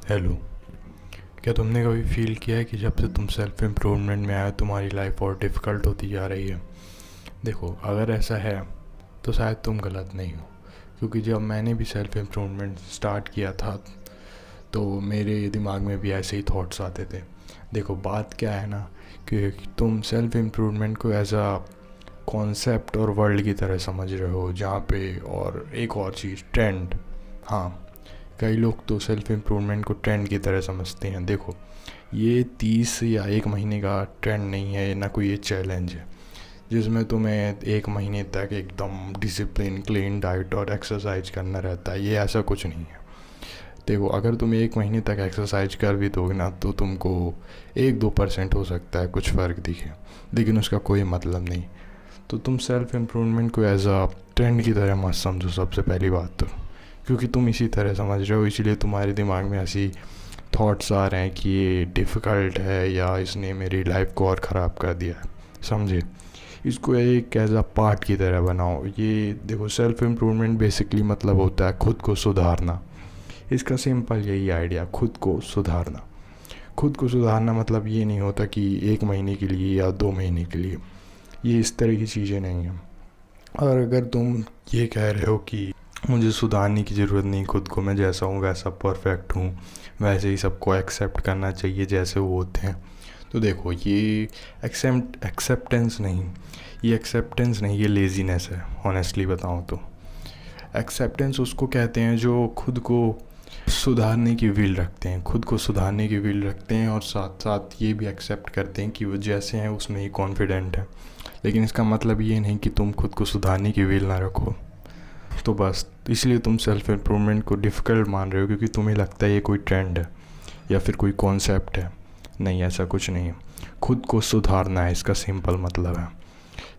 Hello. क्या तुमने कभी फील किया है कि जब से तुम सेल्फ इम्प्रूवमेंट में आए तुम्हारी लाइफ और डिफ़िकल्ट होती जा रही है? देखो, अगर ऐसा है तो शायद तुम गलत नहीं हो, क्योंकि जब मैंने भी सेल्फ इम्प्रूवमेंट स्टार्ट किया था तो मेरे दिमाग में भी ऐसे ही थॉट्स आते थे। देखो, बात क्या है ना कि तुम सेल्फ इम्प्रूवमेंट को एज अ कॉन्सेप्ट और वर्ल्ड की तरह समझ रहे हो, जहाँ पे और एक और चीज़ ट्रेंड। हाँ, कई लोग तो सेल्फ इम्प्रूवमेंट को ट्रेंड की तरह समझते हैं। देखो, ये 30 या 1 महीने का ट्रेंड नहीं है ना, कोई ये चैलेंज है जिसमें तुम्हें 1 महीने तक एकदम डिसिप्लिन क्लीन डाइट और एक्सरसाइज करना रहता है। ये ऐसा कुछ नहीं है। देखो, अगर तुम 1 महीने तक एक्सरसाइज कर भी दोगे ना तो तुमको 1-2% हो सकता है कुछ फ़र्क दिखे, लेकिन उसका कोई मतलब नहीं। तो तुम सेल्फ इम्प्रूवमेंट को एज अ ट्रेंड की तरह मत समझो, सबसे पहली बात तो, क्योंकि तुम इसी तरह समझ रहे हो, इसलिए तुम्हारे दिमाग में ऐसी थॉट्स आ रहे हैं कि ये डिफ़िकल्ट है या इसने मेरी लाइफ को और ख़राब कर दिया है। समझे? इसको एक एज अ पार्ट की तरह बनाओ। ये देखो, सेल्फ इम्प्रूवमेंट बेसिकली मतलब होता है खुद को सुधारना। इसका सिंपल यही आइडिया, खुद को सुधारना। खुद को सुधारना मतलब ये नहीं होता कि 1 महीने के लिए या 2 महीने के लिए, ये इस तरह की चीज़ें नहीं हैं। और अगर तुम ये कह रहे हो कि मुझे सुधारने की ज़रूरत नहीं, खुद को मैं जैसा हूँ वैसा परफेक्ट हूँ, वैसे ही सबको एक्सेप्ट करना चाहिए जैसे वो होते हैं, तो देखो, ये एक्सेप्टेंस नहीं, ये लेज़ीनेस है। ऑनेस्टली बताऊँ तो एक्सेप्टेंस उसको कहते हैं जो खुद को सुधारने की विल रखते हैं, खुद को सुधारने की विल रखते हैं और साथ साथ ये भी एक्सेप्ट करते हैं कि वो जैसे हैं उसमें ही कॉन्फिडेंट है। लेकिन इसका मतलब ये नहीं कि तुम खुद को सुधारने की विल ना रखो। तो बस इसलिए तुम सेल्फ इम्प्रूवमेंट को डिफ़िकल्ट मान रहे हो, क्योंकि तुम्हें लगता है ये कोई ट्रेंड है या फिर कोई कॉन्सेप्ट है। नहीं, ऐसा कुछ नहीं है। खुद को सुधारना है, इसका सिंपल मतलब है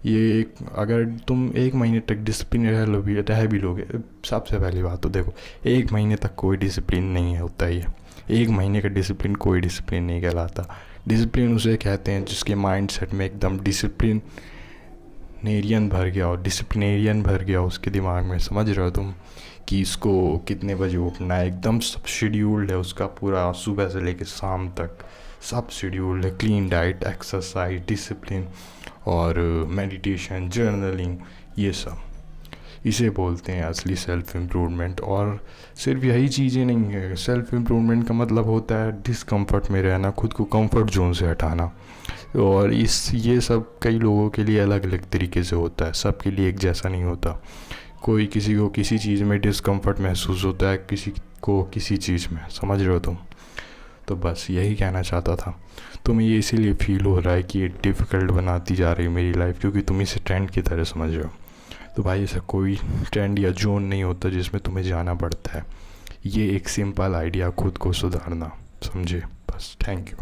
ये। अगर तुम 1 महीने तक डिसिप्लिन रह भी लोगे, सबसे पहली बात तो देखो, 1 महीने तक कोई डिसिप्लिन नहीं है होता। ये 1 महीने का डिसिप्लिन कोई डिसिप्लिन नहीं कहलाता। डिसिप्लिन उसे कहते हैं जिसके माइंड सेट में एकदम डिसिप्लिनेरियन भर गया उसके दिमाग में। समझ रहे हो तुम कि इसको कितने बजे उठना है, एकदम सब शेड्यूल्ड है उसका पूरा, सुबह से लेकर शाम तक सब शेड्यूल्ड है। क्लीन डाइट, एक्सरसाइज, डिसिप्लिन और मेडिटेशन, जर्नलिंग, ये सब, इसे बोलते हैं असली सेल्फ इम्प्रूवमेंट। और सिर्फ यही चीज़ें नहीं है, सेल्फ इम्प्रूवमेंट का मतलब होता है डिसकम्फर्ट में रहना, खुद को कंफर्ट जोन से हटाना। और ये सब कई लोगों के लिए अलग अलग तरीके से होता है, सबके लिए एक जैसा नहीं होता। कोई किसी को किसी चीज़ में डिसकम्फर्ट महसूस होता है, किसी को किसी चीज़ में। समझ रहे हो तुम? तो बस यही कहना चाहता था। तुम्हें ये इसीलिए फील हो रहा है कि ये डिफ़िकल्ट बनाती जा रही है मेरी लाइफ, क्योंकि तुम इसे ट्रेंड की तरह समझ रहे हो। तो भाई, ऐसा कोई ट्रेंड या जोन नहीं होता जिसमें तुम्हें जाना पड़ता है। ये एक सिंपल आइडिया, खुद को सुधारना। समझे? बस, थैंक यू।